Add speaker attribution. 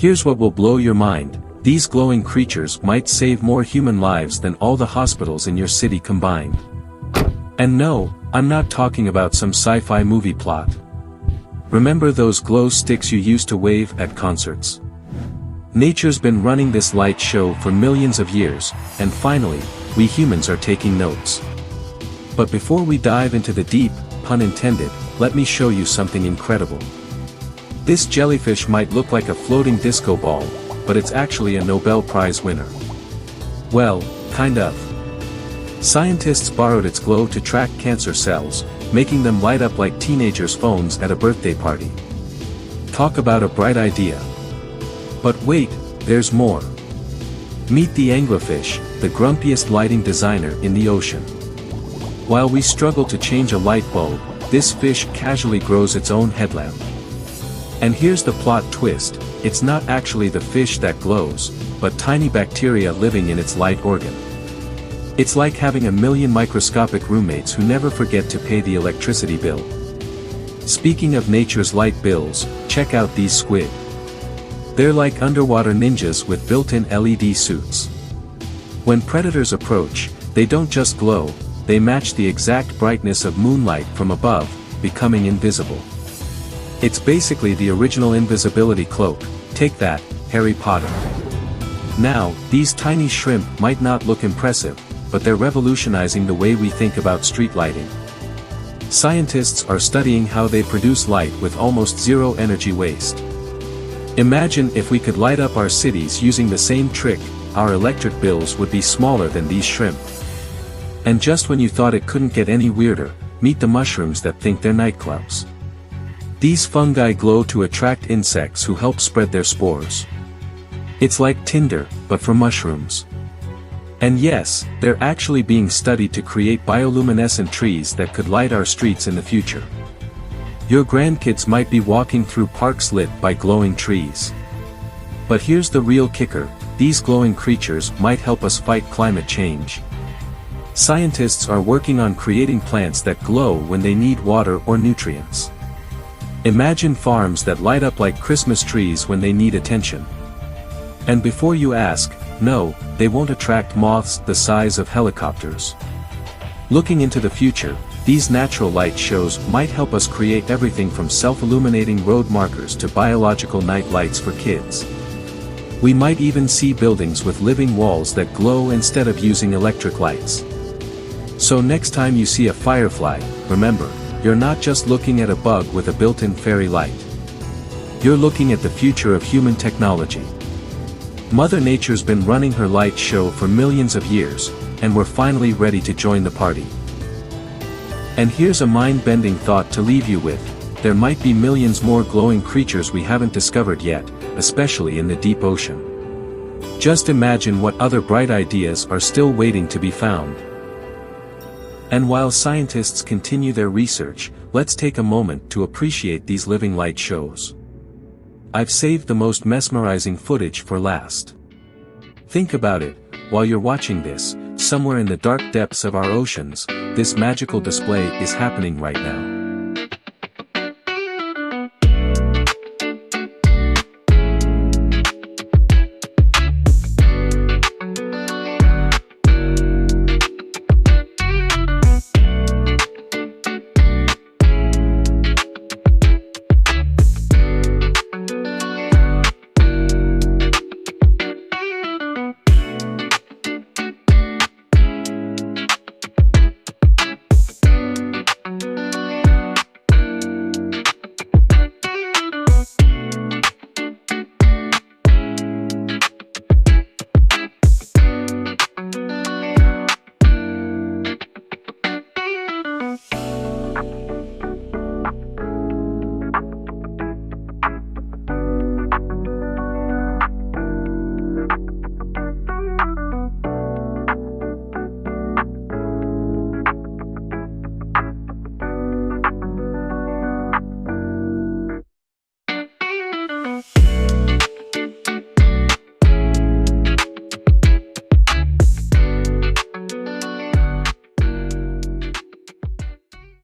Speaker 1: Here's what will blow your mind: these glowing creatures might save more human lives than all the hospitals in your city combined. And no, I'm not talking about some sci-fi movie plot. Remember those glow sticks you used to wave at concerts? Nature's been running this light show for millions of years, and finally, we humans are taking notes. But before we dive into the deep, pun intended, let me show you something incredible. This jellyfish might look like a floating disco ball, but it's actually a Nobel Prize winner. Well, kind of. Scientists borrowed its glow to track cancer cells, making them light up like teenagers' phones at a birthday party. Talk about a bright idea. But wait, there's more. Meet the anglerfish, the grumpiest lighting designer in the ocean. While we struggle to change a light bulb, this fish casually grows its own headlamp. And here's the plot twist: it's not actually the fish that glows, but tiny bacteria living in its light organ. It's like having a million microscopic roommates who never forget to pay the electricity bill. Speaking of nature's light bills, check out these squid. They're like underwater ninjas with built-in LED suits. When predators approach, they don't just glow, they match the exact brightness of moonlight from above, becoming invisible. It's basically the original invisibility cloak. Take that, Harry Potter. Now, these tiny shrimp might not look impressive, but they're revolutionizing the way we think about street lighting. Scientists are studying how they produce light with almost zero energy waste. Imagine if we could light up our cities using the same trick, our electric bills would be smaller than these shrimp. And just when you thought it couldn't get any weirder, meet the mushrooms that think they're nightclubs. These fungi glow to attract insects who help spread their spores. It's like Tinder, but for mushrooms. And yes, they're actually being studied to create bioluminescent trees that could light our streets in the future. Your grandkids might be walking through parks lit by glowing trees. But here's the real kicker: these glowing creatures might help us fight climate change. Scientists are working on creating plants that glow when they need water or nutrients. Imagine farms that light up like Christmas trees when they need attention. And before you ask, no, they won't attract moths the size of helicopters. Looking into the future, these natural light shows might help us create everything from self-illuminating road markers to biological night lights for kids. We might even see buildings with living walls that glow instead of using electric lights. So next time you see a firefly, remember, you're not just looking at a bug with a built-in fairy light. You're looking at the future of human technology. Mother Nature's been running her light show for millions of years, and we're finally ready to join the party. And here's a mind-bending thought to leave you with: there might be millions more glowing creatures we haven't discovered yet, especially in the deep ocean. Just imagine what other bright ideas are still waiting to be found. And while scientists continue their research, let's take a moment to appreciate these living light shows. I've saved the most mesmerizing footage for last. Think about it: while you're watching this, somewhere in the dark depths of our oceans, this magical display is happening right now.